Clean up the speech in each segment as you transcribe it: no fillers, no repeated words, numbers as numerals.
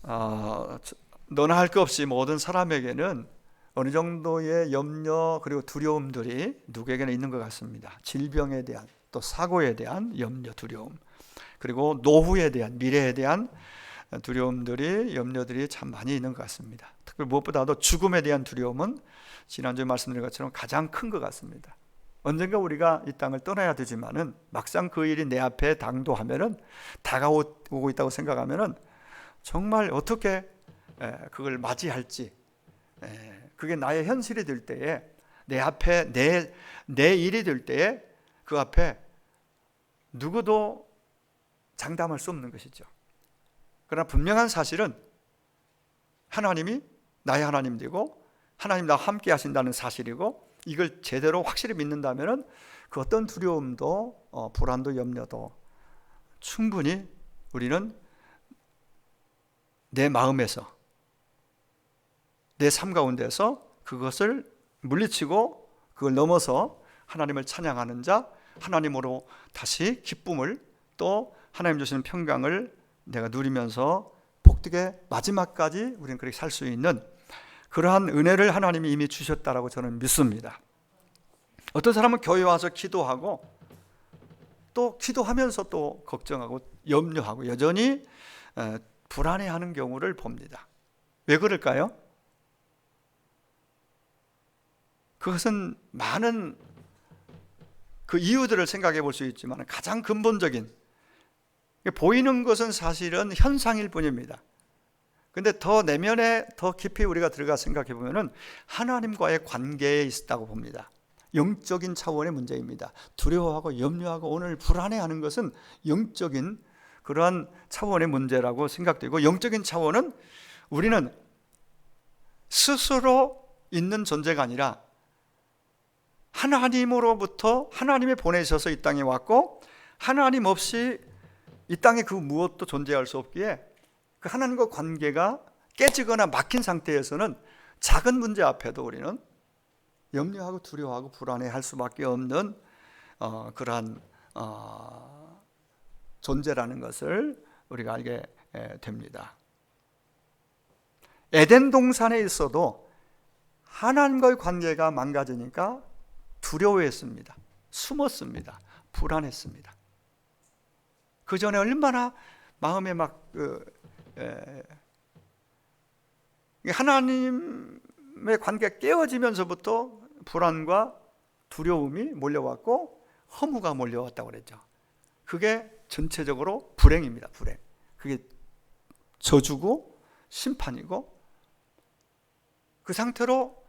너나 할 것 없이 모든 사람에게는 어느 정도의 염려 그리고 두려움들이 누구에게나 있는 것 같습니다. 질병에 대한, 또 사고에 대한 염려, 두려움, 그리고 노후에 대한, 미래에 대한 두려움들이, 염려들이 참 많이 있는 것 같습니다. 특히 무엇보다도 죽음에 대한 두려움은 지난주에 말씀드린 것처럼 가장 큰 것 같습니다. 언젠가 우리가 이 땅을 떠나야 되지만은 막상 그 일이 내 앞에 당도하면은, 다가오고 있다고 생각하면은 정말 어떻게 그걸 맞이할지, 그게 나의 현실이 될 때에, 내 앞에 내 일이 될 때에 그 앞에 누구도 장담할 수 없는 것이죠. 그러나 분명한 사실은 하나님이 나의 하나님 되고 하나님 나와 함께 하신다는 사실이고, 이걸 제대로 확실히 믿는다면 그 어떤 두려움도 불안도 염려도 충분히 우리는 내 마음에서, 내 삶 가운데서 그것을 물리치고 그걸 넘어서 하나님을 찬양하는 자, 하나님으로 다시 기쁨을, 또 하나님 주시는 평강을 내가 누리면서 복되게 마지막까지 우리는 그렇게 살 수 있는 그러한 은혜를 하나님이 이미 주셨다라고 저는 믿습니다. 어떤 사람은 교회 와서 기도하고 또 기도하면서 또 걱정하고 염려하고 여전히 불안해하는 경우를 봅니다. 왜 그럴까요? 그것은 많은 그 이유들을 생각해 볼 수 있지만 가장 근본적인, 보이는 것은 사실은 현상일 뿐입니다. 근데 더 내면에 더 깊이 우리가 들어가 생각해 보면은 하나님과의 관계에 있다고 봅니다. 영적인 차원의 문제입니다. 두려워하고 염려하고 오늘 불안해하는 것은 영적인 그러한 차원의 문제라고 생각되고, 영적인 차원은 우리는 스스로 있는 존재가 아니라 하나님으로부터, 하나님이 보내셔서 이 땅에 왔고, 하나님 없이 이 땅에 그 무엇도 존재할 수 없기에 그 하나님과 관계가 깨지거나 막힌 상태에서는 작은 문제 앞에도 우리는 염려하고 두려워하고 불안해할 수밖에 없는 그러한 존재라는 것을 우리가 알게 됩니다. 에덴 동산에 있어도 하나님과의 관계가 망가지니까 두려워했습니다. 숨었습니다. 불안했습니다. 그 전에 얼마나 마음에 하나님의 관계가 깨어지면서부터 불안과 두려움이 몰려왔고 허무가 몰려왔다고 그랬죠. 그게 전체적으로 불행입니다. 불행. 그게 저주고 심판이고, 그 상태로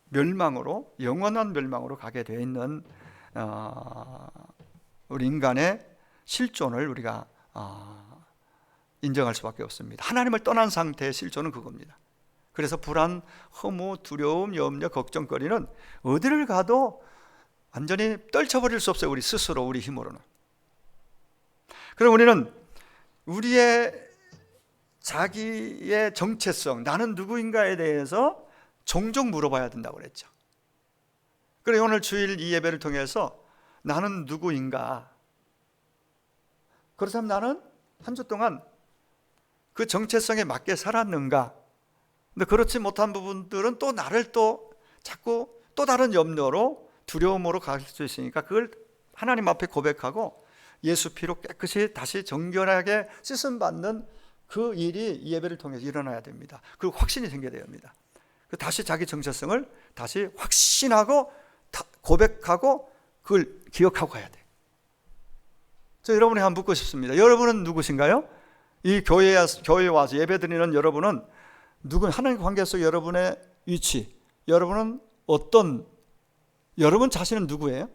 멸망으로, 영원한 멸망으로 가게 되어 있는 우리 인간의 실존을 우리가 인정할 수밖에 없습니다. 하나님을 떠난 상태의 실존은 그겁니다. 그래서 불안, 허무, 두려움, 염려, 걱정거리는 어디를 가도 완전히 떨쳐버릴 수 없어요. 우리 스스로, 우리 힘으로는. 그럼 우리는 우리의 자기의 정체성, 나는 누구인가에 대해서 종종 물어봐야 된다고 그랬죠. 그래서 오늘 주일 이 예배를 통해서 나는 누구인가, 그렇다면 나는 한 주 동안 그 정체성에 맞게 살았는가? 근데 그렇지 못한 부분들은 또 나를 또 자꾸 또 다른 염려로, 두려움으로 갈 수 있으니까 그걸 하나님 앞에 고백하고 예수 피로 깨끗이 다시 정결하게 씻음받는 그 일이 이 예배를 통해서 일어나야 됩니다. 그리고 확신이 생겨야 됩니다. 다시 자기 정체성을 다시 확신하고 고백하고 그걸 기억하고 가야 돼. 저 여러분이 한번 묻고 싶습니다. 여러분은 누구신가요? 이 교회에 와서 예배드리는 여러분은 하나님과 관계 속 여러분의 위치, 여러분은 여러분 자신은 누구예요?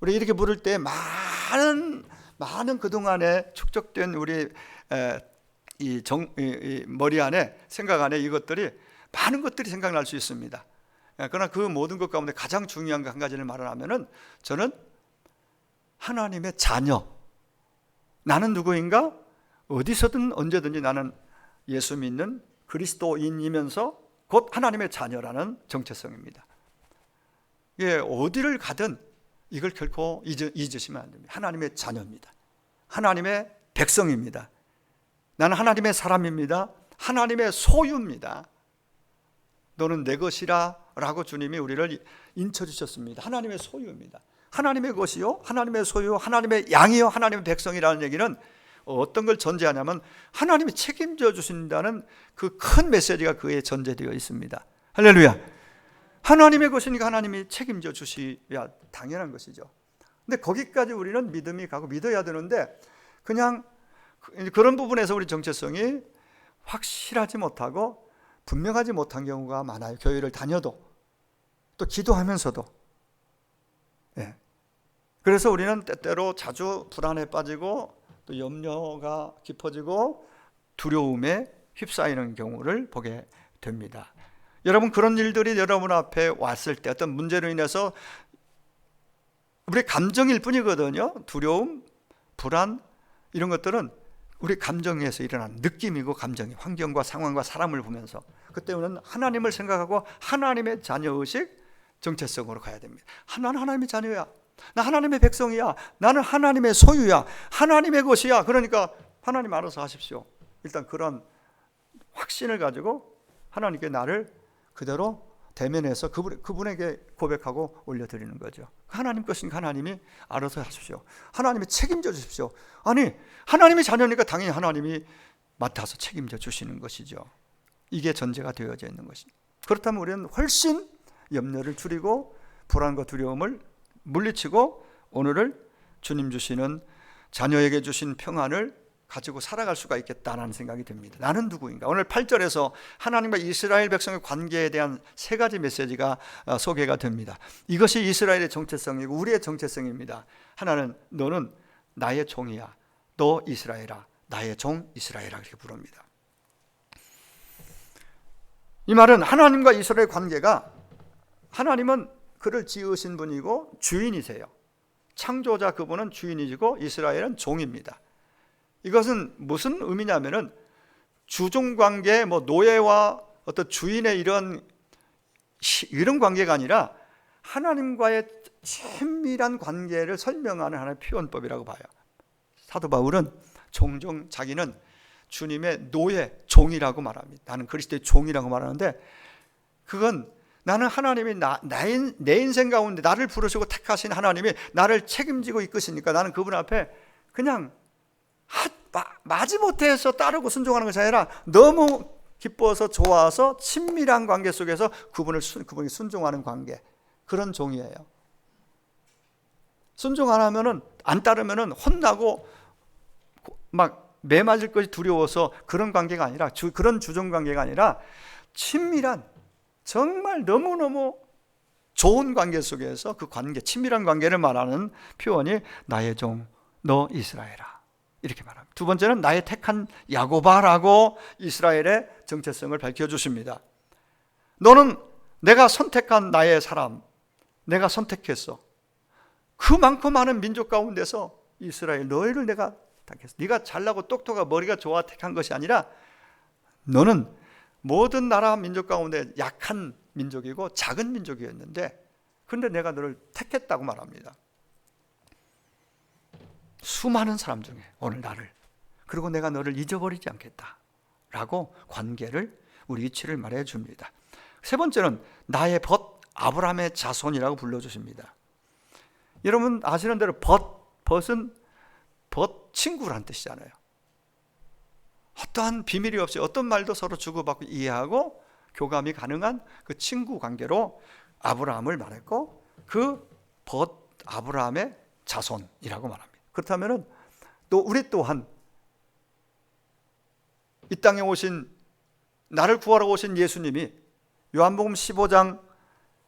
우리 이렇게 물을 때 많은 그동안에 축적된 우리 머리 안에, 생각 안에 이것들이, 많은 것들이 생각날 수 있습니다. 그러나 그 모든 것 가운데 가장 중요한 거 한 가지를 말하면은, 저는 하나님의 자녀, 나는 누구인가? 어디서든 언제든지 나는 예수 믿는 그리스도인이면서 곧 하나님의 자녀라는 정체성입니다. 예, 어디를 가든 이걸 결코 잊으시면 안 됩니다. 하나님의 자녀입니다. 하나님의 백성입니다. 나는 하나님의 사람입니다. 하나님의 소유입니다. 너는 내 것이라 라고 주님이 우리를 인쳐주셨습니다. 하나님의 소유입니다. 하나님의 것이요, 하나님의 소유, 하나님의 양이요, 하나님의 백성이라는 얘기는 어떤 걸 전제하냐면 하나님이 책임져 주신다는 그 큰 메시지가 그에 전제되어 있습니다. 할렐루야. 하나님의 것이니까 하나님이 책임져 주셔야 당연한 것이죠. 근데 거기까지 우리는 믿음이 가고 믿어야 되는데 그냥 그런 부분에서 우리 정체성이 확실하지 못하고 분명하지 못한 경우가 많아요. 교회를 다녀도 또 기도하면서도. 예. 그래서 우리는 때때로 자주 불안에 빠지고 또 염려가 깊어지고 두려움에 휩싸이는 경우를 보게 됩니다. 여러분, 그런 일들이 여러분 앞에 왔을 때 어떤 문제로 인해서 우리 감정일 뿐이거든요. 두려움, 불안 이런 것들은 우리 감정에서 일어나는 느낌이고 감정이 환경과 상황과 사람을 보면서 그때 우리는 하나님을 생각하고 하나님의 자녀의식 정체성으로 가야 됩니다. 나는 하나님의 자녀야. 나 하나님의 백성이야. 나는 하나님의 소유야. 하나님의 것이야. 그러니까 하나님 알아서 하십시오. 일단 그런 확신을 가지고 하나님께 나를 그대로 대면해서 그분에게 고백하고 올려드리는 거죠. 하나님 것이니까 하나님이 알아서 하십시오. 하나님이 책임져 주십시오. 아니, 하나님의 자녀니까 당연히 하나님이 맡아서 책임져 주시는 것이죠. 이게 전제가 되어져 있는 것입니다. 그렇다면 우리는 훨씬 염려를 줄이고 불안과 두려움을 물리치고 오늘을 주님 주시는 자녀에게 주신 평안을 가지고 살아갈 수가 있겠다는 생각이 듭니다. 나는 누구인가? 오늘 8절에서 하나님과 이스라엘 백성의 관계에 대한 세 가지 메시지가 소개가 됩니다. 이것이 이스라엘의 정체성이고 우리의 정체성입니다. 하나는 너는 나의 종이야. 너 이스라엘아. 나의 종 이스라엘아. 이렇게 부릅니다. 이 말은 하나님과 이스라엘의 관계가 하나님은 그를 지으신 분이고 주인이세요. 창조자 그분은 주인이시고 이스라엘은 종입니다. 이것은 무슨 의미냐면은 주종관계, 노예와 어떤 주인의 이런 관계가 아니라 하나님과의 친밀한 관계를 설명하는 하나의 표현법이라고 봐요. 사도 바울은 종종 자기는 주님의 노예, 종이라고 말합니다. 나는 그리스도의 종이라고 말하는데 그건 나는 하나님이 내 인생 가운데 나를 부르시고 택하신 하나님이 나를 책임지고 이끄시니까 나는 그분 앞에 그냥 마지못해서 따르고 순종하는 것이 아니라 너무 기뻐서 좋아서 친밀한 관계 속에서 그분이 순종하는 관계, 그런 종이에요. 순종 안 하면은, 안 따르면은 혼나고 막 매맞을 것이 두려워서 그런 관계가 아니라 그런 주종 관계가 아니라 친밀한 정말 너무너무 좋은 관계 속에서 그 관계, 친밀한 관계를 말하는 표현이 나의 종, 너 이스라엘아. 이렇게 말합니다. 두 번째는 나의 택한 야고바라고 이스라엘의 정체성을 밝혀주십니다. 너는 내가 선택한 나의 사람, 내가 선택했어. 그 많고 많은 민족 가운데서 이스라엘 너희를 내가 택했어. 네가 잘나고 똑똑하고 머리가 좋아 택한 것이 아니라 너는 모든 나라 민족 가운데 약한 민족이고 작은 민족이었는데 그런데 내가 너를 택했다고 말합니다. 수많은 사람 중에 오늘 나를, 그리고 내가 너를 잊어버리지 않겠다 라고 관계를, 우리 위치를 말해 줍니다. 세 번째는 나의 벗, 아브라함의 자손이라고 불러주십니다. 여러분 아시는 대로 벗은 친구란 뜻이잖아요. 어떠한 비밀이 없이 어떤 말도 서로 주고받고 이해하고 교감이 가능한 그 친구 관계로 아브라함을 말했고 그 아브라함의 자손이라고 말합니다. 그렇다면 또 우리 또한 이 땅에 오신, 나를 구하러 오신 예수님이 요한복음 15장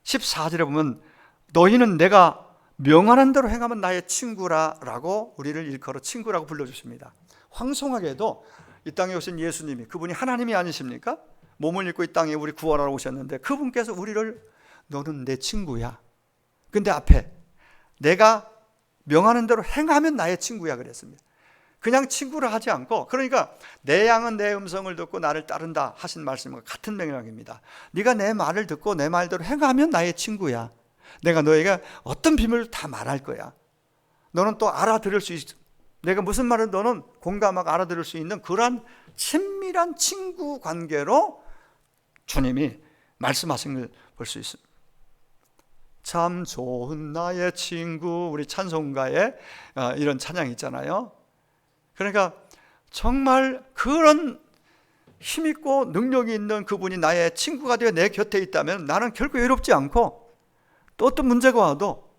14절에 보면 너희는 내가 명하는 대로 행하면 나의 친구라 라고 우리를 일컬어 친구라고 불러주십니다. 황송하게도 이 땅에 오신 예수님이, 그분이 하나님이 아니십니까? 몸을 입고 이 땅에 우리 구하러 오셨는데 그분께서 우리를 너는 내 친구야. 근데 앞에 내가 명하는 대로 행하면 나의 친구야 그랬습니다. 그냥 친구를 하지 않고, 그러니까 내 양은 내 음성을 듣고 나를 따른다 하신 말씀과 같은 맥락입니다. 네가 내 말을 듣고 내 말대로 행하면 나의 친구야. 내가 너에게 어떤 비밀을 다 말할 거야. 너는 또 알아들을 수 내가 무슨 말을 너는 공감하고 알아들을 수 있는 그러한 친밀한 친구 관계로 주님이 말씀하신 걸 볼 수 있습니다. 참 좋은 나의 친구, 우리 찬송가에 이런 찬양이 있잖아요. 그러니까 정말 그런 힘있고 능력이 있는 그분이 나의 친구가 되어 내 곁에 있다면 나는 결코 외롭지 않고 또 어떤 문제가 와도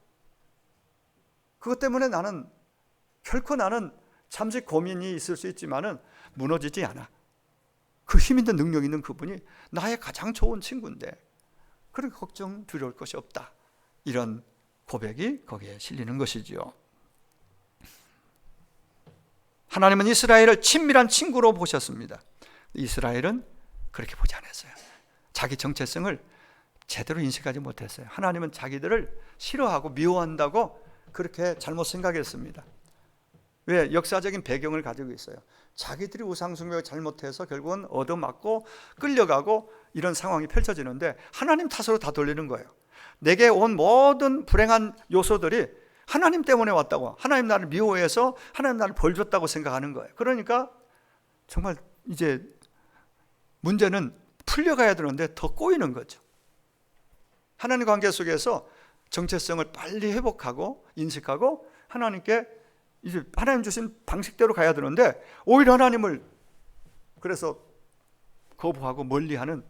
그것 때문에 나는 잠시 고민이 있을 수 있지만은 무너지지 않아. 그 힘 있는 능력 있는 그분이 나의 가장 좋은 친구인데 그렇게 걱정 두려울 것이 없다. 이런 고백이 거기에 실리는 것이지요. 하나님은 이스라엘을 친밀한 친구로 보셨습니다. 이스라엘은 그렇게 보지 않았어요. 자기 정체성을 제대로 인식하지 못했어요. 하나님은 자기들을 싫어하고 미워한다고 그렇게 잘못 생각했습니다. 왜? 역사적인 배경을 가지고 있어요. 자기들이 우상숭배를 잘못해서 결국은 얻어맞고 끌려가고 이런 상황이 펼쳐지는데 하나님 탓으로 다 돌리는 거예요. 내게 온 모든 불행한 요소들이 하나님 때문에 왔다고, 하나님 나를 미워해서 하나님 나를 벌 줬다고 생각하는 거예요. 그러니까 정말 이제 문제는 풀려가야 되는데 더 꼬이는 거죠. 하나님 관계 속에서 정체성을 빨리 회복하고 인식하고 하나님께 이제 하나님 주신 방식대로 가야 되는데 오히려 하나님을 그래서 거부하고 멀리하는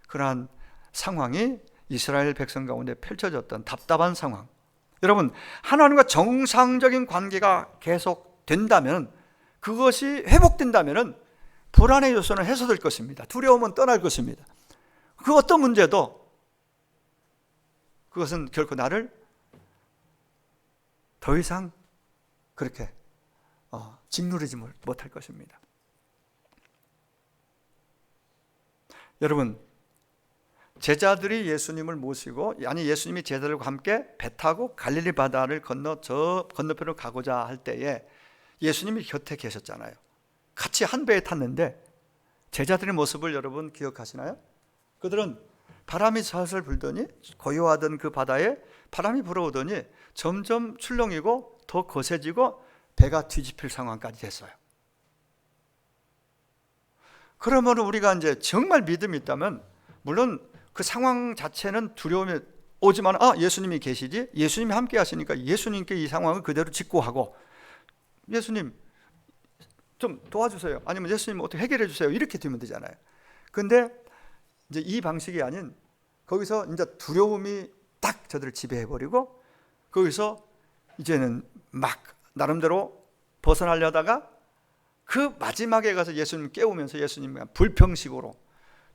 그러한 상황이 이스라엘 백성 가운데 펼쳐졌던 답답한 상황. 여러분, 하나님과 정상적인 관계가 계속 된다면, 그것이 회복된다면 불안의 요소는 해소될 것입니다. 두려움은 떠날 것입니다. 그 어떤 문제도 그것은 결코 나를 더 이상 그렇게 짓누르지 못할 것입니다. 여러분, 제자들이 예수님을 모시고, 아니 예수님이 제자들과 함께 배 타고 갈릴리 바다를 건너 저 건너편으로 가고자 할 때에 예수님이 곁에 계셨잖아요. 같이 한 배에 탔는데 제자들의 모습을 여러분 기억하시나요? 그들은 바람이 살살 불더니, 고요하던 그 바다에 바람이 불어오더니 점점 출렁이고 더 거세지고 배가 뒤집힐 상황까지 됐어요. 그러면 우리가 이제 정말 믿음이 있다면, 물론 그 상황 자체는 두려움이 오지만 예수님이 계시지, 예수님이 함께 하시니까 예수님께 이 상황을 그대로 직고하고, 예수님 좀 도와주세요, 아니면 예수님 어떻게 해결해 주세요, 이렇게 되면 되잖아요. 근데 이제 이 방식이 아닌, 거기서 이제 두려움이 딱 저들을 지배해버리고, 거기서 이제는 막 나름대로 벗어나려다가 그 마지막에 가서 예수님 깨우면서 예수님 불평식으로,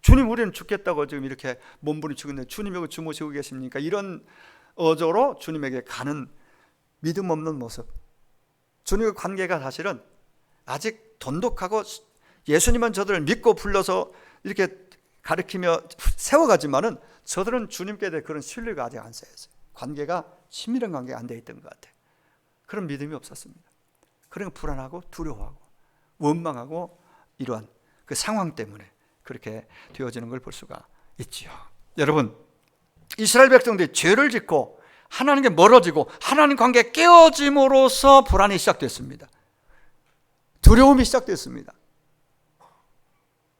주님 우리는 죽겠다고 지금 이렇게 몸부림치고 주님 여기 주무시고 계십니까? 이런 어조로 주님에게 가는 믿음 없는 모습. 주님의 관계가 사실은 아직 돈독하고, 예수님은 저들을 믿고 불러서 이렇게 가르치며 세워가지만은 저들은 주님께 대해 그런 신뢰가 아직 안 쌓였어요. 관계가 친밀한 관계가 안 돼 있던 것 같아요. 그런 믿음이 없었습니다. 그러니까 불안하고 두려워하고 원망하고 이러한 그 상황 때문에 그렇게 되어지는 걸 볼 수가 있지요. 여러분, 이스라엘 백성들이 죄를 짓고 하나님께 멀어지고 하나님 관계에 깨어짐으로써 불안이 시작됐습니다. 두려움이 시작됐습니다.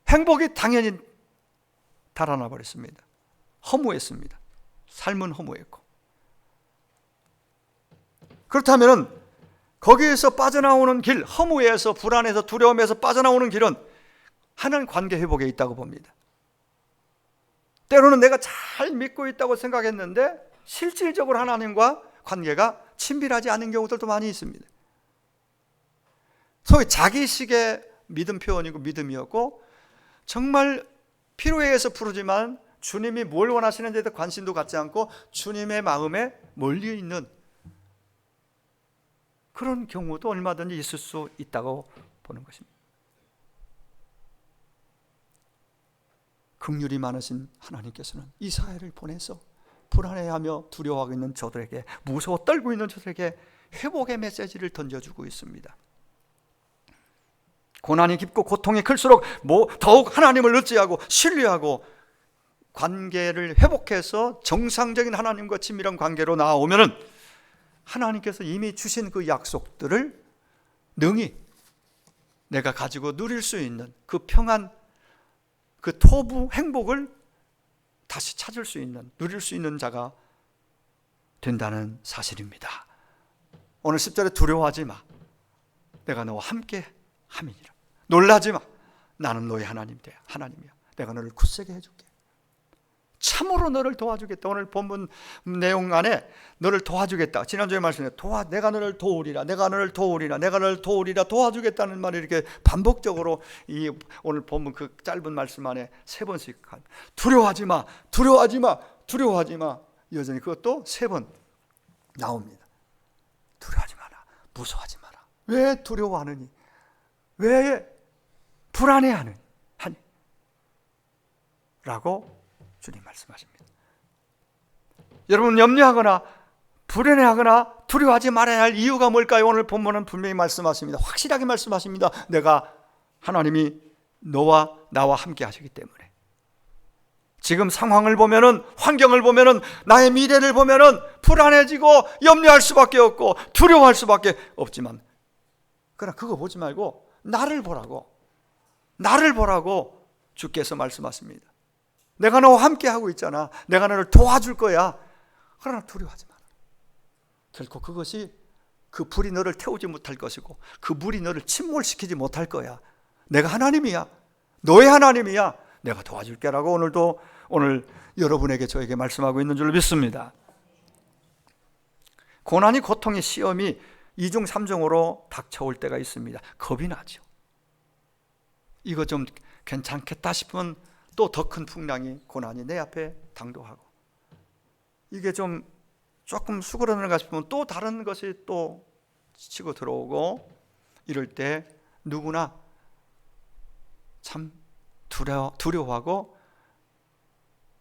행복이 당연히 달아나 버렸습니다. 허무했습니다. 삶은 허무했고. 그렇다면 거기에서 빠져나오는 길, 허무에서, 불안에서, 두려움에서 빠져나오는 길은 하나님 관계 회복에 있다고 봅니다. 때로는 내가 잘 믿고 있다고 생각했는데 실질적으로 하나님과 관계가 친밀하지 않은 경우들도 많이 있습니다. 소위 자기식의 믿음 표현이고 믿음이었고, 정말 필요에 의해서 부르지만 주님이 뭘 원하시는지에 대해 관심도 갖지 않고 주님의 마음에 멀리 있는 그런 경우도 얼마든지 있을 수 있다고 보는 것입니다. 긍휼이 많으신 하나님께서는 이 사회를 보내서 불안해하며 두려워하고 있는 저들에게, 무서워 떨고 있는 저들에게 회복의 메시지를 던져주고 있습니다. 고난이 깊고 고통이 클수록 더욱 하나님을 의지하고 신뢰하고 관계를 회복해서 정상적인 하나님과 친밀한 관계로 나아오면은 하나님께서 이미 주신 그 약속들을 능히 내가 가지고 누릴 수 있는 그 평안, 그 토부 행복을 다시 찾을 수 있는, 누릴 수 있는 자가 된다는 사실입니다. 오늘 10절에 두려워하지 마. 내가 너와 함께 함이니라. 놀라지 마. 나는 너의 하나님이야. 내가 너를 굳세게 해줄게. 참으로 너를 도와주겠다. 오늘 본문 내용 안에 너를 도와주겠다. 지난주에 말씀에 내가 너를 도우리라. 내가 너를 도우리라. 내가 너를 도우리라. 도와주겠다는 말이 이렇게 반복적으로 이 오늘 본문 그 짧은 말씀 안에 3번씩 두려워하지 마. 두려워하지 마. 두려워하지 마. 여전히 그것도 3번 나옵니다. 두려워하지 마라. 무서워하지 마라. 왜 두려워하느니? 왜 불안해하느니? 라고 주님 말씀하십니다. 여러분, 염려하거나 불안해하거나 두려워하지 말아야 할 이유가 뭘까요? 오늘 본문은 분명히 말씀하십니다. 확실하게 말씀하십니다. 내가 하나님이 너와 나와 함께 하시기 때문에. 지금 상황을 보면은, 환경을 보면은, 나의 미래를 보면은 불안해지고 염려할 수밖에 없고 두려워할 수밖에 없지만, 그러나 그거 보지 말고 나를 보라고 주께서 말씀하십니다. 내가 너와 함께 하고 있잖아. 내가 너를 도와줄 거야. 그러나 두려워하지 마라. 결코 그것이, 그 불이 너를 태우지 못할 것이고 그 물이 너를 침몰시키지 못할 거야. 내가 하나님이야. 너의 하나님이야. 내가 도와줄게라고 오늘 여러분에게, 저에게 말씀하고 있는 줄 믿습니다. 고난이, 고통의 시험이 2중 3중으로 닥쳐올 때가 있습니다. 겁이 나죠. 이거 좀 괜찮겠다 싶으면 또 더 큰 풍랑이, 고난이 내 앞에 당도하고, 이게 조금 수그러는가 싶으면 또 다른 것이 또 치고 들어오고, 이럴 때 누구나 참 두려워하고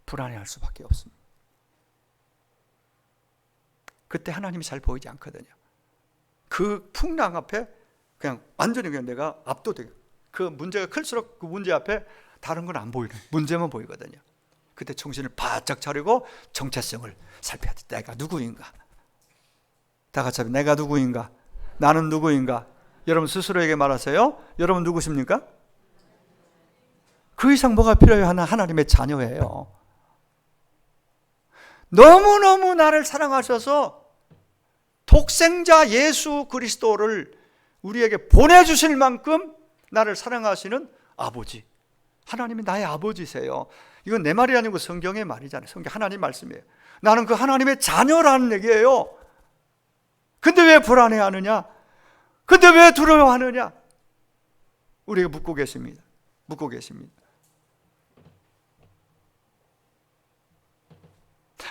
불안해할 수밖에 없습니다. 그때 하나님이 잘 보이지 않거든요. 그 풍랑 앞에 그냥 완전히 내가 압도되게, 그 문제가 클수록 그 문제 앞에 다른 건 안 보이는, 문제만 보이거든요. 그때 정신을 바짝 차리고 정체성을 살펴야 돼. 내가 누구인가? 다 같이 합니다. 내가 누구인가? 나는 누구인가? 여러분 스스로에게 말하세요. 여러분 누구십니까? 그 이상 뭐가 필요해요? 하나님의 자녀예요. 너무너무 나를 사랑하셔서 독생자 예수 그리스도를 우리에게 보내주실 만큼 나를 사랑하시는 아버지, 하나님이 나의 아버지세요. 이건 내 말이 아니고 성경의 말이잖아요. 성경 하나님 말씀이에요. 나는 그 하나님의 자녀라는 얘기예요. 근데 왜 불안해하느냐? 근데 왜 두려워하느냐? 우리에게 묻고 계십니다.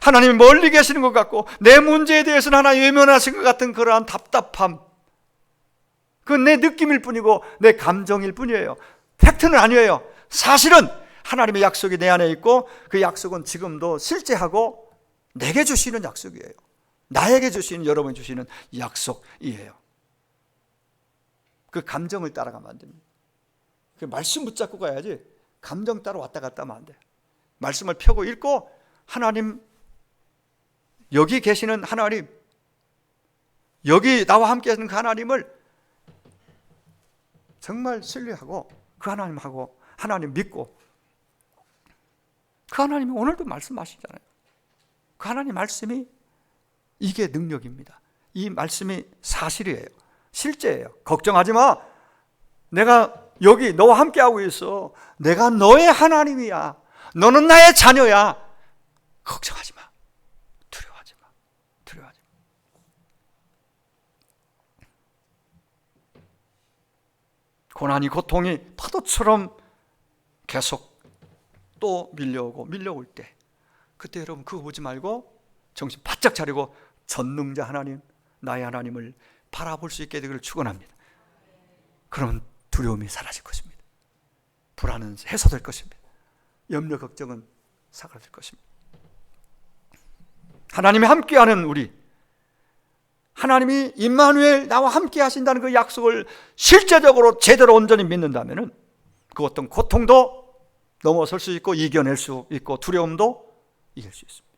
하나님이 멀리 계시는 것 같고 내 문제에 대해서는 하나님 외면하신 것 같은 그러한 답답함, 그건 내 느낌일 뿐이고 내 감정일 뿐이에요. 팩트는 아니에요. 사실은 하나님의 약속이 내 안에 있고 그 약속은 지금도 실제하고 내게 주시는 약속이에요. 나에게 주시는, 여러분이 주시는 약속이에요. 그 감정을 따라가면 안 됩니다. 그 말씀 붙잡고 가야지 감정 따라 왔다 갔다 하면 안 돼요. 말씀을 펴고 읽고 하나님, 여기 계시는 하나님, 여기 나와 함께 하시는 그 하나님을 정말 신뢰하고 그 하나님하고 하나님 믿고, 그 하나님이 오늘도 말씀하시잖아요. 그 하나님 말씀이 이게 능력입니다. 이 말씀이 사실이에요. 실제예요. 걱정하지 마. 내가 여기 너와 함께 하고 있어. 내가 너의 하나님이야. 너는 나의 자녀야. 걱정하지 마. 두려워하지 마. 고난이, 고통이 파도처럼 계속 또 밀려올 때, 그때 여러분 그거 보지 말고 정신 바짝 차리고 전능자 하나님, 나의 하나님을 바라볼 수 있게 되기를 축원합니다. 그러면 두려움이 사라질 것입니다. 불안은 해소될 것입니다. 염려, 걱정은 사라질 것입니다. 하나님이 함께하는 우리, 하나님이 임마누엘 나와 함께 하신다는 그 약속을 실제적으로 제대로 온전히 믿는다면 그 어떤 고통도 넘어설 수 있고 이겨낼 수 있고 두려움도 이길 수 있습니다.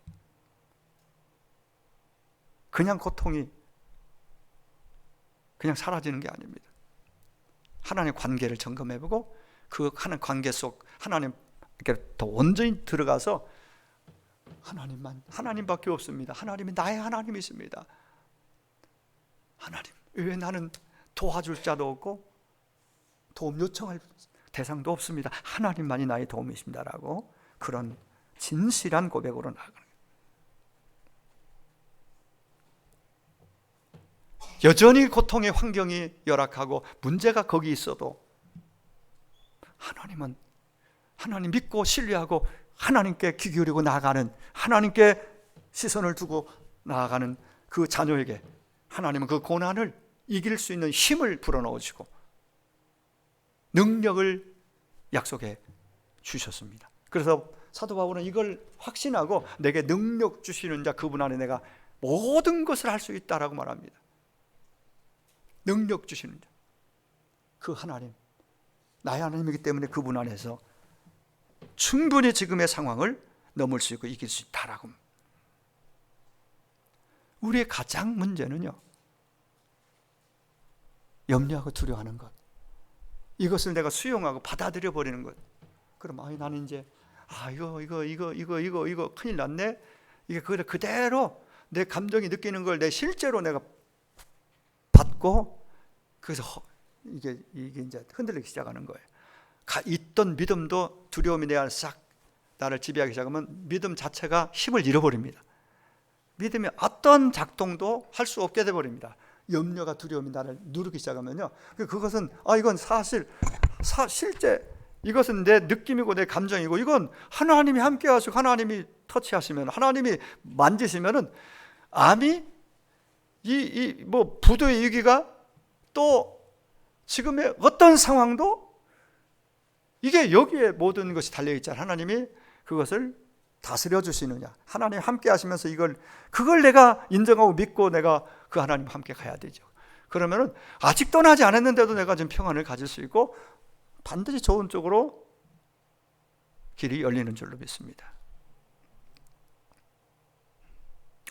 그냥 고통이 그냥 사라지는 게 아닙니다. 하나님 관계를 점검해보고 그 하는 관계 속 하나님께 더 온전히 들어가서 하나님밖에 없습니다. 하나님이 나의 하나님이십니다. 하나님, 왜 나는 도와줄 자도 없고 도움 요청할 대상도 없습니다. 하나님만이 나의 도움이십니다라고 그런 진실한 고백으로 나아가는 거예요. 여전히 고통의 환경이 열악하고 문제가 거기 있어도 하나님 믿고 신뢰하고 하나님께 귀 기울이고 나아가는, 하나님께 시선을 두고 나아가는 그 자녀에게 하나님은 그 고난을 이길 수 있는 힘을 불어넣으시고 능력을 약속해 주셨습니다. 그래서 사도 바울은 이걸 확신하고 내게 능력 주시는 자 그분 안에 내가 모든 것을 할 수 있다라고 말합니다. 능력 주시는 자 그 하나님, 나의 하나님이기 때문에 그분 안에서 충분히 지금의 상황을 넘을 수 있고 이길 수 있다라고. 우리의 가장 문제는요, 염려하고 두려워하는 것, 이것을 내가 수용하고 받아들여 버리는 것. 그럼 나는 이제 이거 큰일 났네. 이게 그대로 내 감정이 느끼는 걸 내 실제로 내가 받고, 그래서 이게 이제 흔들리기 시작하는 거예요. 있던 믿음도 두려움이 내 안에 싹 나를 지배하기 시작하면 믿음 자체가 힘을 잃어버립니다. 믿음이 어떤 작동도 할 수 없게 돼버립니다. 염려가 두려움이 나를 누르기 시작하면요, 그것은 이건 실제 이것은 내 느낌이고 내 감정이고, 이건 하나님이 함께 하시고 하나님이 터치하시면, 하나님이 만지시면은 암이 부도의 위기가 또 지금의 어떤 상황도 이게 여기에 모든 것이 달려있잖아요. 하나님이 그것을 다스려 주시느냐, 하나님 함께 하시면서 그걸 내가 인정하고 믿고 내가 그 하나님과 함께 가야 되죠. 그러면은 아직 떠나지 않았는데도 내가 좀 평안을 가질 수 있고 반드시 좋은 쪽으로 길이 열리는 줄로 믿습니다.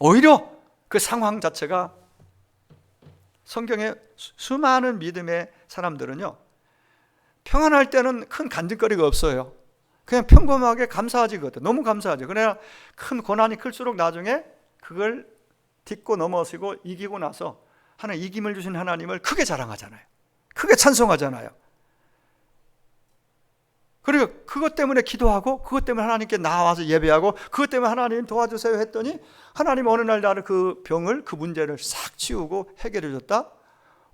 오히려 그 상황 자체가, 성경에 수많은 믿음의 사람들은요, 평안할 때는 큰 간증거리가 없어요. 그냥 평범하게 감사하지거든. 너무 감사하죠. 그러나 큰 고난이 클수록 나중에 그걸 딛고 넘어서고 이기고 나서 하나님, 이김을 주신 하나님을 크게 자랑하잖아요. 크게 찬송하잖아요. 그리고 그것 때문에 기도하고, 그것 때문에 하나님께 나와서 예배하고, 그것 때문에 하나님 도와주세요 했더니 하나님 어느 날 나를 그 병을, 그 문제를 싹 치우고 해결해 줬다.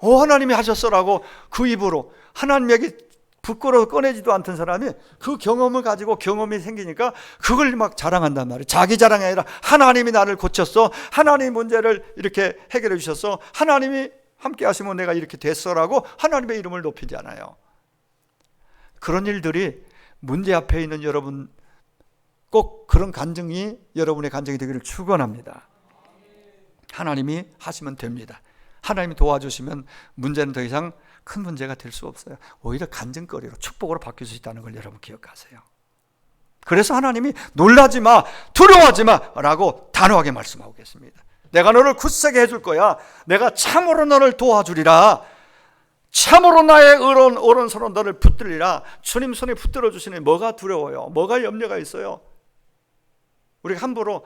하나님이 하셨어라고 그 입으로, 하나님에게 부끄러워 꺼내지도 않던 사람이 그 경험을 가지고, 경험이 생기니까 그걸 막 자랑한단 말이에요. 자기 자랑이 아니라 하나님이 나를 고쳤어, 하나님이 문제를 이렇게 해결해 주셨어, 하나님이 함께 하시면 내가 이렇게 됐어라고 하나님의 이름을 높이잖아요. 그런 일들이 문제 앞에 있는 여러분, 꼭 그런 간증이 여러분의 간증이 되기를 축원합니다. 하나님이 하시면 됩니다. 하나님이 도와주시면 문제는 더 이상 큰 문제가 될 수 없어요. 오히려 간증거리로, 축복으로 바뀔 수 있다는 걸 여러분 기억하세요. 그래서 하나님이 놀라지 마, 두려워하지 마 라고 단호하게 말씀하고 계십니다. 내가 너를 굳세게 해줄 거야. 내가 참으로 너를 도와주리라. 참으로 나의 의로운 오른손으로 너를 붙들리라. 주님 손에 붙들어 주시니 뭐가 두려워요? 뭐가 염려가 있어요? 우리가 함부로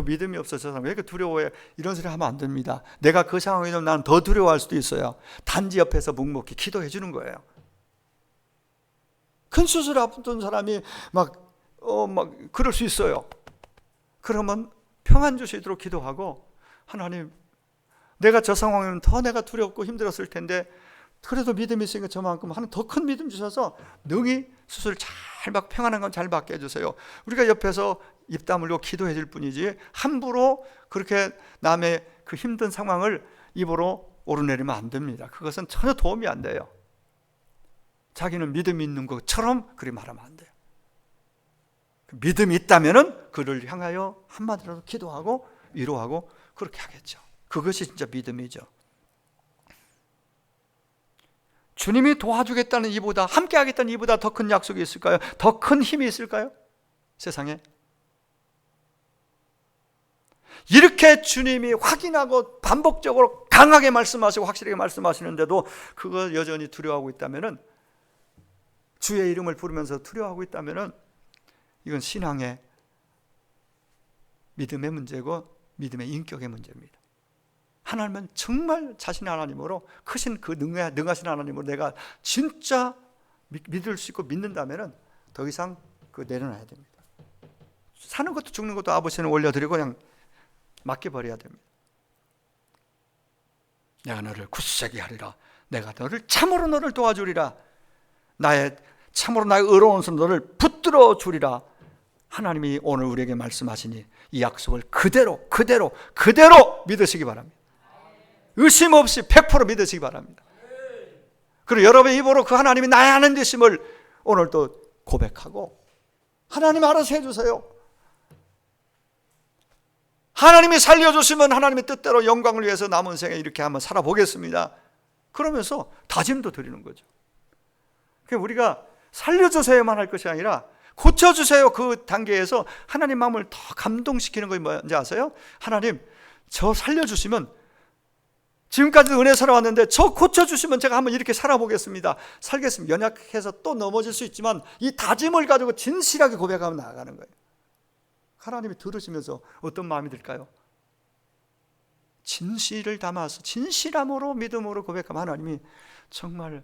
믿음이 없어서 왜 이렇게 두려워해, 이런 소리 하면 안 됩니다. 내가 그 상황에 좀 나는 더 두려워할 수도 있어요. 단지 옆에서 묵묵히 기도해 주는 거예요. 큰 수술 앞둔 사람이 막 그럴 수 있어요. 그러면 평안 주시도록 기도하고, 하나님, 내가 저 상황이면 더 내가 두렵고 힘들었을 텐데 그래도 믿음이 있으니까 저만큼 하는 더 큰 믿음 주셔서 능히 수술 잘 받고 평안한 건 잘 받게 해주세요. 우리가 옆에서 입 다물고 기도해 줄 뿐이지 함부로 그렇게 남의 그 힘든 상황을 입으로 오르내리면 안 됩니다. 그것은 전혀 도움이 안 돼요. 자기는 믿음이 있는 것처럼 그리 말하면 안 돼요. 믿음이 있다면은 그를 향하여 한마디라도 기도하고 위로하고 그렇게 하겠죠. 그것이 진짜 믿음이죠. 주님이 도와주겠다는 이보다, 함께 하겠다는 이보다 더 큰 약속이 있을까요? 더 큰 힘이 있을까요? 세상에. 이렇게 주님이 확인하고 반복적으로 강하게 말씀하시고 확실하게 말씀하시는데도 그거 여전히 두려워하고 있다면은, 주의 이름을 부르면서 두려워하고 있다면은 이건 신앙의 믿음의 문제고 믿음의 인격의 문제입니다. 하나님은 정말 자신의 하나님으로, 크신 그 능하신 하나님으로 내가 진짜 믿을 수 있고 믿는다면은 더 이상 그 내려놔야 됩니다. 사는 것도 죽는 것도 아버지는 올려드리고 그냥 맡겨버려야 됩니다. 내가 너를 굳세게 하리라. 내가 너를 참으로 너를 도와주리라. 참으로 나의 의로운 손 너를 붙들어 주리라. 하나님이 오늘 우리에게 말씀하시니 이 약속을 그대로 믿으시기 바랍니다. 의심 없이 100% 믿으시기 바랍니다. 그리고 여러분의 입으로 그 하나님이 나의 하나님 되심을 오늘 또 고백하고, 하나님 알아서 해주세요. 하나님이 살려주시면 하나님의 뜻대로 영광을 위해서 남은 생에 이렇게 한번 살아보겠습니다. 그러면서 다짐도 드리는 거죠. 그러니까 우리가 살려주세요만 할 것이 아니라 고쳐주세요 그 단계에서 하나님 마음을 더 감동시키는 것이 뭔지 아세요? 하나님, 저 살려주시면, 지금까지 은혜 살아왔는데 저 고쳐주시면 제가 한번 이렇게 살아보겠습니다. 살겠습니다. 연약해서 또 넘어질 수 있지만 이 다짐을 가지고 진실하게 고백하며 나아가는 거예요. 하나님이 들으시면서 어떤 마음이 들까요? 진실을 담아서 진실함으로 믿음으로 고백하면 하나님이 정말,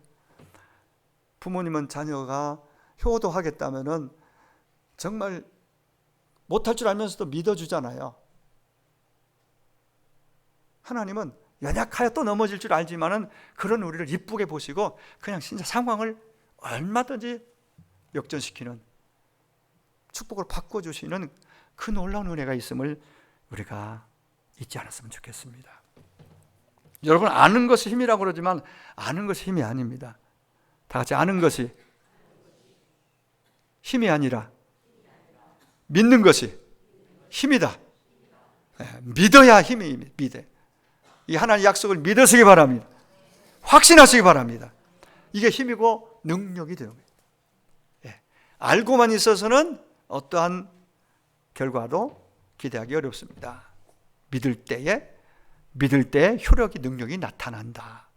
부모님은 자녀가 효도하겠다면은 정말 못할 줄 알면서도 믿어주잖아요. 하나님은 연약하여 또 넘어질 줄 알지만은 그런 우리를 이쁘게 보시고 그냥 진짜 상황을 얼마든지 역전시키는, 축복을 바꿔주시는 그 놀라운 은혜가 있음을 우리가 잊지 않았으면 좋겠습니다. 여러분, 아는 것이 힘이라고 그러지만 아는 것이 힘이 아닙니다. 다 같이 아는 것이 힘이 아니라 믿는 것이 힘이다. 믿어야 힘이 믿어. 이 하나님의 약속을 믿으시기 바랍니다. 확신하시기 바랍니다. 이게 힘이고 능력이 되는 거예요. 알고만 있어서는 어떠한 결과도 기대하기 어렵습니다. 믿을 때에 효력이, 능력이 나타난다.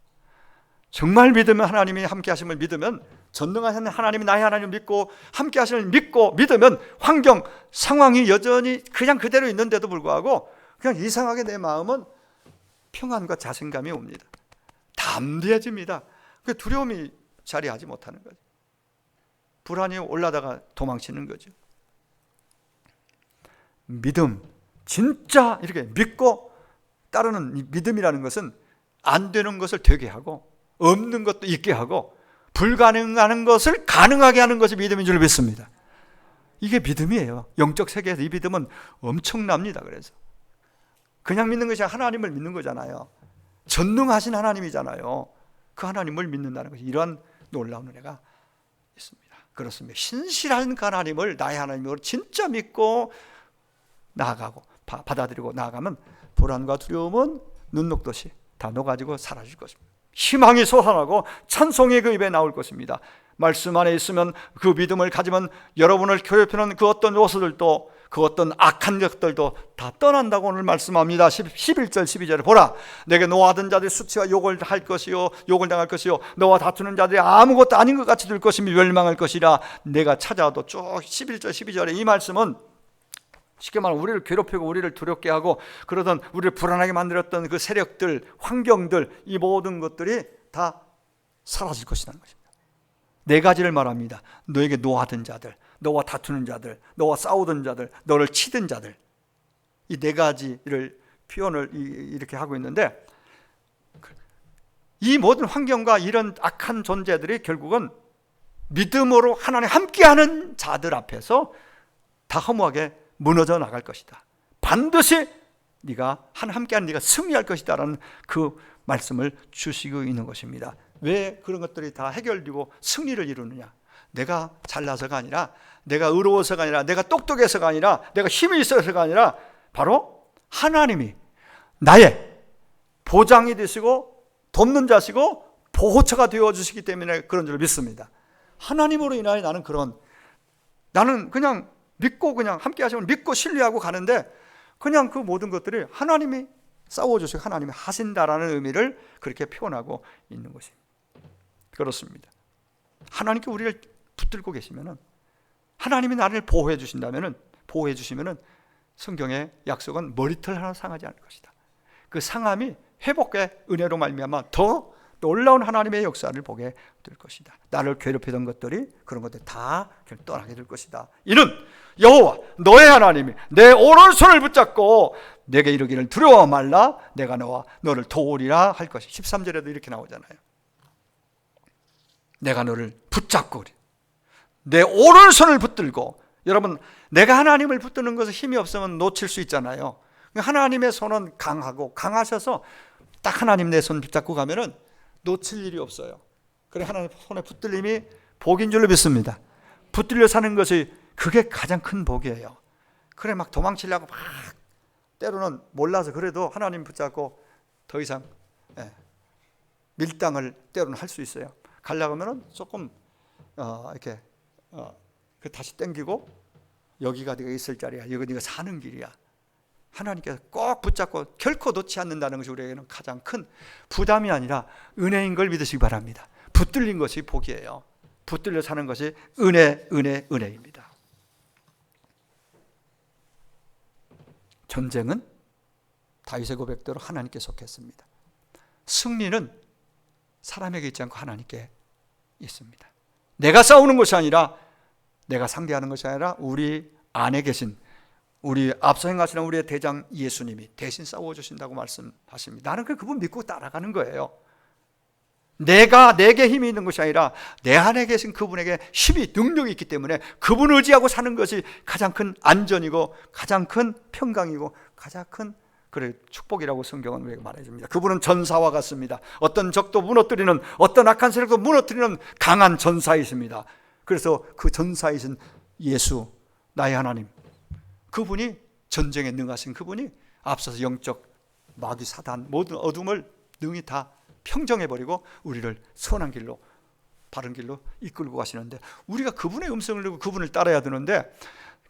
정말 믿으면, 하나님이 함께 하심을 믿으면, 전능하신 하나님이 나의 하나님을 믿고 함께 하심을 믿고 믿으면 환경, 상황이 여전히 그냥 그대로 있는데도 불구하고 그냥 이상하게 내 마음은 평안과 자신감이 옵니다. 담대해집니다. 그 두려움이 자리하지 못하는 거죠. 불안이 올라다가 도망치는 거죠. 믿음, 진짜 이렇게 믿고 따르는 이 믿음이라는 것은 안 되는 것을 되게 하고 없는 것도 있게 하고 불가능한 것을 가능하게 하는 것이 믿음인 줄 믿습니다. 이게 믿음이에요. 영적 세계에서 이 믿음은 엄청납니다. 그래서 그냥 믿는 것이 하나님을 믿는 거잖아요. 전능하신 하나님이잖아요. 그 하나님을 믿는다는 것이 이러한 놀라운 은혜가 있습니다. 그렇습니다. 신실한 그 하나님을 나의 하나님으로 진짜 믿고 나아가고 받아들이고 나아가면 불안과 두려움은 눈 녹듯이 다 녹아지고 사라질 것입니다. 희망이 솟아나고 찬송이 그 입에 나올 것입니다. 말씀 안에 있으면, 그 믿음을 가지면 여러분을 괴롭히는 그 어떤 요소들도, 그 어떤 악한 것들도 다 떠난다고 오늘 말씀합니다. 11절 12절에 보라, 내게 노하던 자들이 수치와 욕을 할 것이요 욕을 당할 것이요 너와 다투는 자들이 아무것도 아닌 것 같이 될 것이며 멸망할 것이라. 내가 찾아도 쭉 11절 12절에 이 말씀은 쉽게 말하면 우리를 괴롭히고 우리를 두렵게 하고 그러던, 우리를 불안하게 만들었던 그 세력들, 환경들, 이 모든 것들이 다 사라질 것이라는 것입니다. 네 가지를 말합니다. 너에게 노하던 자들, 너와 다투는 자들, 너와 싸우던 자들, 너를 치던 자들, 이 네 가지를 표현을 이렇게 하고 있는데, 이 모든 환경과 이런 악한 존재들이 결국은 믿음으로 하나님 함께하는 자들 앞에서 다 허무하게 무너져 나갈 것이다. 반드시 네가 함께하는 네가 승리할 것이다 라는 그 말씀을 주시고 있는 것입니다. 왜 그런 것들이 다 해결되고 승리를 이루느냐? 내가 잘나서가 아니라, 내가 의로워서가 아니라, 내가 똑똑해서가 아니라, 내가 힘이 있어서가 아니라 바로 하나님이 나의 보장이 되시고 돕는 자시고 보호처가 되어주시기 때문에 그런 줄 믿습니다. 하나님으로 인하여 나는 그냥 믿고, 그냥 함께 하시면 믿고 신뢰하고 가는데, 그냥 그 모든 것들이 하나님이 싸워주시고 하나님이 하신다라는 의미를 그렇게 표현하고 있는 것입니다. 그렇습니다. 하나님께 우리를 붙들고 계시면은, 하나님이 나를 보호해 주신다면은, 보호해 주시면은 성경의 약속은 머리털 하나 상하지 않을 것이다. 그 상함이 회복의 은혜로 말미암아 더 놀라운 하나님의 역사를 보게 될 것이다. 나를 괴롭히던 것들이, 그런 것들 다 떠나게 될 것이다. 이는 여호와 너의 하나님이 내 오른손을 붙잡고 내게 이르기를 두려워 말라, 내가 너와 너를 도우리라 할 것이. 13절에도 이렇게 나오잖아요. 내가 너를 붙잡고 내 오른손을 붙들고. 여러분, 내가 하나님을 붙드는 것은 힘이 없으면 놓칠 수 있잖아요. 하나님의 손은 강하고, 강하셔서 딱 하나님 내 손 붙잡고 가면은 놓칠 일이 없어요. 그래, 하나님 손에 붙들림이 복인 줄로 믿습니다. 붙들려 사는 것이 그게 가장 큰 복이에요. 그래, 막 도망치려고 막 때로는 몰라서 그래도 하나님 붙잡고 더 이상 밀당을 때로는 할 수 있어요. 가려고 하면은 조금 이렇게 다시 땡기고, 여기가 네가 있을 자리야, 여기 네가 사는 길이야. 하나님께서 꼭 붙잡고 결코 놓지 않는다는 것이 우리에게는 가장 큰 부담이 아니라 은혜인 걸 믿으시기 바랍니다. 붙들린 것이 복이에요. 붙들려 사는 것이 은혜입니다. 전쟁은 다윗의 고백대로 하나님께 속했습니다. 승리는 사람에게 있지 않고 하나님께 있습니다. 내가 싸우는 것이 아니라, 내가 상대하는 것이 아니라 우리 안에 계신, 우리 앞서 행하시는 우리의 대장 예수님이 대신 싸워주신다고 말씀하십니다. 나는 그분 믿고 따라가는 거예요. 내게 힘이 있는 것이 아니라 내 안에 계신 그분에게 힘이, 능력이 있기 때문에 그분을 의지하고 사는 것이 가장 큰 안전이고, 가장 큰 평강이고, 가장 큰 축복이라고 성경은 우리에게 말해줍니다. 그분은 전사와 같습니다. 어떤 적도 무너뜨리는, 어떤 악한 세력도 무너뜨리는 강한 전사이십니다. 그래서 그 전사이신 예수, 나의 하나님, 그분이, 전쟁에 능하신 그분이 앞서서 영적 마귀 사단 모든 어둠을 능히 다 평정해버리고 우리를 선한 길로, 바른 길로 이끌고 가시는데, 우리가 그분의 음성을 듣고 그분을 따라야 되는데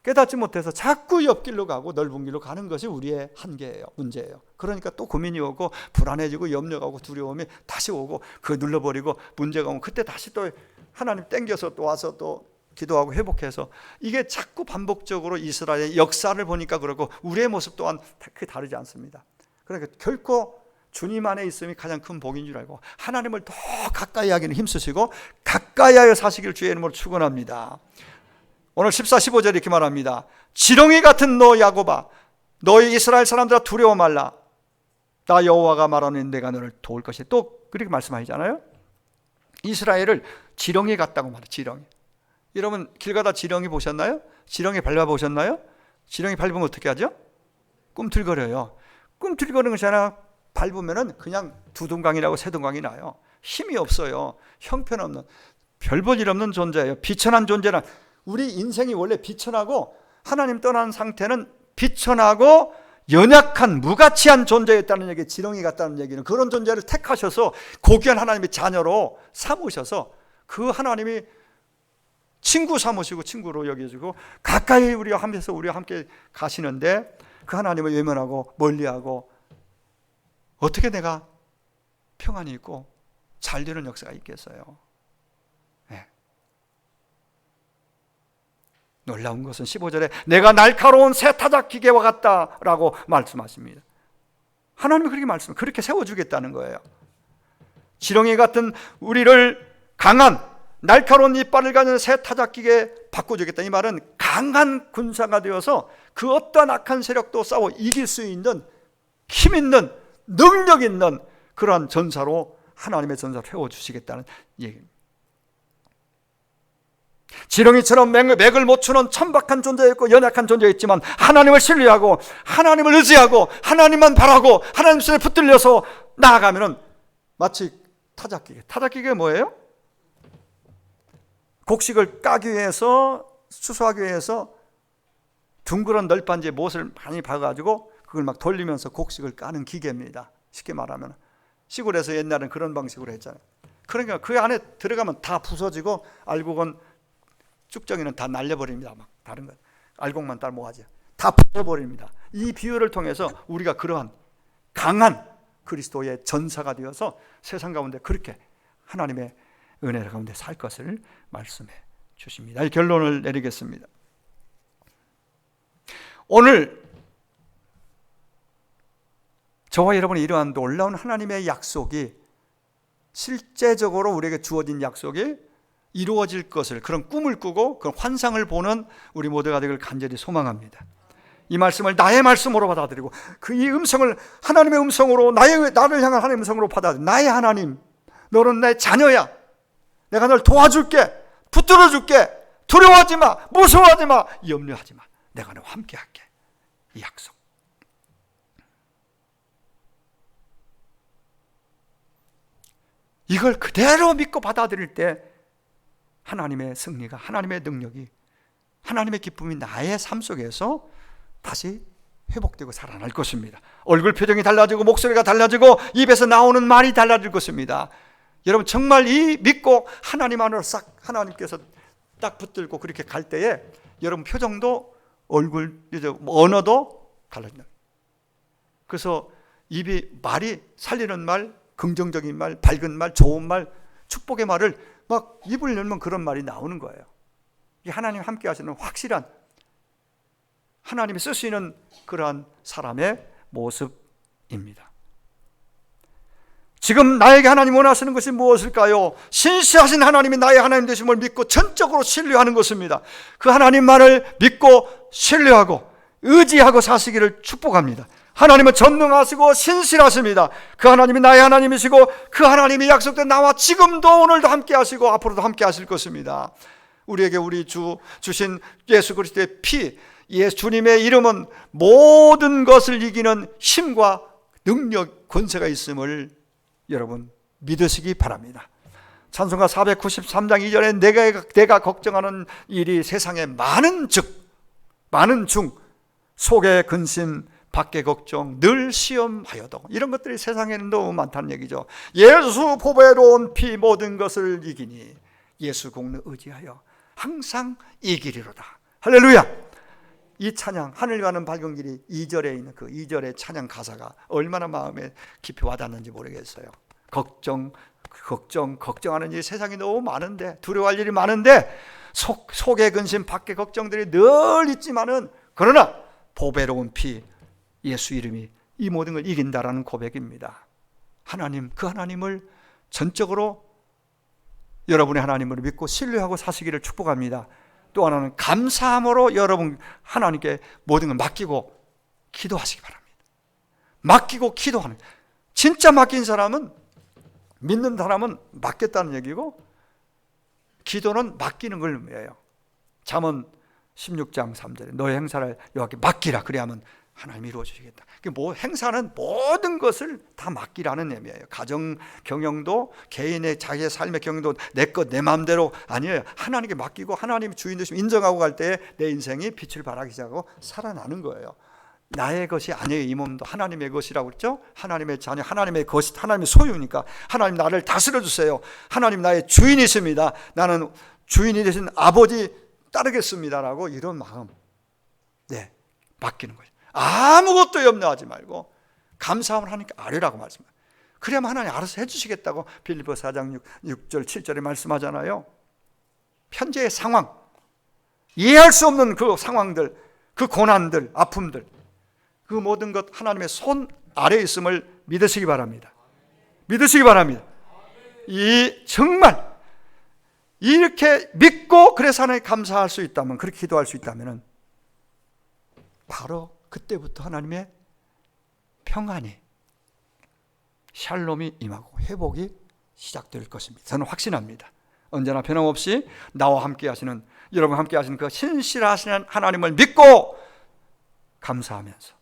깨닫지 못해서 자꾸 옆길로 가고 넓은 길로 가는 것이 우리의 한계예요, 문제예요. 그러니까 또 고민이 오고 불안해지고 염려가 오고 두려움이 다시 오고, 그거 눌러버리고 문제가 오면 그때 다시 또 하나님 땡겨서 또 와서 또 기도하고 회복해서, 이게 자꾸 반복적으로 이스라엘의 역사를 보니까 그렇고 우리의 모습 또한 크게 다르지 않습니다. 그러니까 결코 주님 안에 있음이 가장 큰 복인 줄 알고 하나님을 더 가까이 하기는 힘쓰시고 가까이 하여 사시기를 주의 이름으로 축원합니다. 오늘 14, 15절에 이렇게 말합니다. 지렁이 같은 너 야곱아, 너희 이스라엘 사람들아 두려워 말라, 나 여호와가 말하는 내가 너를 도울 것이다. 또 그렇게 말씀하시잖아요. 이스라엘을 지렁이 같다고 말해요. 지렁이. 여러분, 길 가다 지렁이 보셨나요? 지렁이 밟아보셨나요? 지렁이 밟으면 어떻게 하죠? 꿈틀거려요. 꿈틀거리는 것이 아니라 밟으면 그냥 두둥강이라고 새둥강이 나요. 힘이 없어요. 형편없는, 별 볼 일 없는 존재예요. 비천한 존재란, 우리 인생이 원래 비천하고, 하나님 떠난 상태는 비천하고 연약한 무가치한 존재였다는 얘기, 지렁이 같다는 얘기는 그런 존재를 택하셔서 고귀한 하나님의 자녀로 삼으셔서 그 하나님이 친구 삼으시고 친구로 여겨주고 가까이 우리와 함께 가시는데, 그 하나님을 외면하고 멀리하고 어떻게 내가 평안이 있고 잘 되는 역사가 있겠어요? 네. 놀라운 것은 15절에 내가 날카로운 새 타작기계와 같다라고 말씀하십니다. 하나님이 그렇게 그렇게 세워주겠다는 거예요. 지렁이 같은 우리를 강한 날카로운 이빨을 가진 새 타작기계 바꿔주겠다. 이 말은 강한 군사가 되어서 그 어떠한 악한 세력도 싸워 이길 수 있는 힘 있는, 능력 있는 그러한 전사로, 하나님의 전사로 세워주시겠다는 얘기입니다. 지렁이처럼 맥을 못 추는 천박한 존재였고 연약한 존재였지만 하나님을 신뢰하고 하나님을 의지하고 하나님만 바라고 하나님 손에 붙들려서 나아가면은 마치 타작기계가 뭐예요? 곡식을 까기 위해서, 수소하기 위해서 둥그런 널빤지에 못을 많이 박아가지고 그걸 막 돌리면서 곡식을 까는 기계입니다. 쉽게 말하면 시골에서 옛날엔 그런 방식으로 했잖아요. 그러니까 그 안에 들어가면 다 부서지고 알곡은, 쭉정이는 다 날려버립니다. 막 다른 것, 알곡만 딸 모아지 다 부숴버립니다. 이 비유를 통해서 우리가 그러한 강한 그리스도의 전사가 되어서 세상 가운데 그렇게 하나님의 은혜 가운데 살 것을 말씀해 주십니다. 이 결론을 내리겠습니다. 오늘 저와 여러분이 이러한 놀라운 하나님의 약속이 실제적으로 우리에게 주어진 약속이 이루어질 것을, 그런 꿈을 꾸고 그런 환상을 보는 우리 모두가 되기를 간절히 소망합니다. 이 말씀을 나의 말씀으로 받아들이고 이 음성을 하나님의 음성으로, 나를 향한 하나님의 음성으로 받아들이고, 나의 하나님, 너는 내 자녀야, 내가 널 도와줄게, 붙들어줄게, 두려워하지 마, 무서워하지 마, 염려하지 마, 내가 너와 함께 할게. 이 약속. 이걸 그대로 믿고 받아들일 때 하나님의 승리가, 하나님의 능력이, 하나님의 기쁨이 나의 삶 속에서 다시 회복되고 살아날 것입니다. 얼굴 표정이 달라지고 목소리가 달라지고 입에서 나오는 말이 달라질 것입니다. 여러분 정말 이 믿고 하나님 안으로 싹, 하나님께서 딱 붙들고 그렇게 갈 때에 여러분 표정도, 얼굴, 언어도 달라진다. 그래서 입이, 말이 살리는 말, 긍정적인 말, 밝은 말, 좋은 말, 축복의 말을 막 입을 열면 그런 말이 나오는 거예요. 이게 하나님 함께 하시는 확실한, 하나님이 쓰시는 그러한 사람의 모습입니다. 지금 나에게 하나님 원하시는 것이 무엇일까요? 신실하신 하나님이 나의 하나님 되심을 믿고 전적으로 신뢰하는 것입니다. 그 하나님만을 믿고 신뢰하고 의지하고 사시기를 축복합니다. 하나님은 전능하시고 신실하십니다. 그 하나님이 나의 하나님이시고 그 하나님이 약속된 나와 지금도 오늘도 함께 하시고 앞으로도 함께 하실 것입니다. 우리에게 우리 주 주신 예수 그리스도의 피, 예수 주님의 이름은 모든 것을 이기는 힘과 능력, 권세가 있음을 여러분 믿으시기 바랍니다. 찬송가 493장 2절에 내가 걱정하는 일이 세상에 많은 중 속에 근심, 밖에 걱정, 늘 시험하여도, 이런 것들이 세상에는 너무 많다는 얘기죠. 예수 보배로운 피 모든 것을 이기니 예수 공로 의지하여 항상 이기리로다. 할렐루야. 이 찬양, 하늘 가는 밝은 길이 2절에 있는 그 2절의 찬양 가사가 얼마나 마음에 깊이 와닿는지 모르겠어요. 걱정하는 일이 세상에 너무 많은데, 두려워할 일이 많은데, 속의 근심, 밖의 걱정들이 늘 있지만은, 그러나 보배로운 피, 예수 이름이 이 모든 걸 이긴다라는 고백입니다. 하나님, 그 하나님을 전적으로 여러분의 하나님으로 믿고 신뢰하고 사시기를 축복합니다. 또 하나는 감사함으로 여러분 하나님께 모든 걸 맡기고 기도하시기 바랍니다. 맡기고 기도하는, 진짜 맡긴 사람은, 믿는 사람은 맡겠다는 얘기고, 기도는 맡기는 걸 의미해요. 잠언 16장 3절에 너의 행사를 여호와께 맡기라, 그래야만 하나님이 이루어 주시겠다. 뭐 행사는 모든 것을 다 맡기라는 의미예요. 가정 경영도, 개인의 자기의 삶의 경영도 내 것 내 마음대로 아니에요. 하나님께 맡기고 하나님이 주인 되시면 인정하고 갈 때에 내 인생이 빛을 발하기 시작하고 살아나는 거예요. 나의 것이 아니에요. 이 몸도 하나님의 것이라고 그랬죠. 하나님의 자녀, 하나님의 것이, 하나님의 소유니까 하나님 나를 다스려 주세요. 하나님 나의 주인이십니다. 나는 주인이 되신 아버지 따르겠습니다라고, 이런 마음, 네, 맡기는 거예요. 아무것도 염려하지 말고 감사함을 하나님께 아뢰라고 말씀해요. 그래야만 하나님 알아서 해주시겠다고 빌립보 4장 6절 7절에 말씀하잖아요. 현재의 상황, 이해할 수 없는 그 상황들, 그 고난들, 아픔들, 그 모든 것 하나님의 손 아래에 있음을 믿으시기 바랍니다. 믿으시기 바랍니다. 정말 이렇게 믿고 그래서 하나님께 감사할 수 있다면, 그렇게 기도할 수 있다면 바로 그때부터 하나님의 평안이, 샬롬이 임하고 회복이 시작될 것입니다. 저는 확신합니다. 언제나 변함없이 나와 함께 하시는, 여러분 함께 하시는 그 신실하시는 하나님을 믿고 감사하면서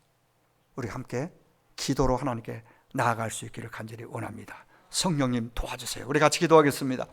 우리 함께 기도로 하나님께 나아갈 수 있기를 간절히 원합니다. 성령님 도와주세요. 우리 같이 기도하겠습니다.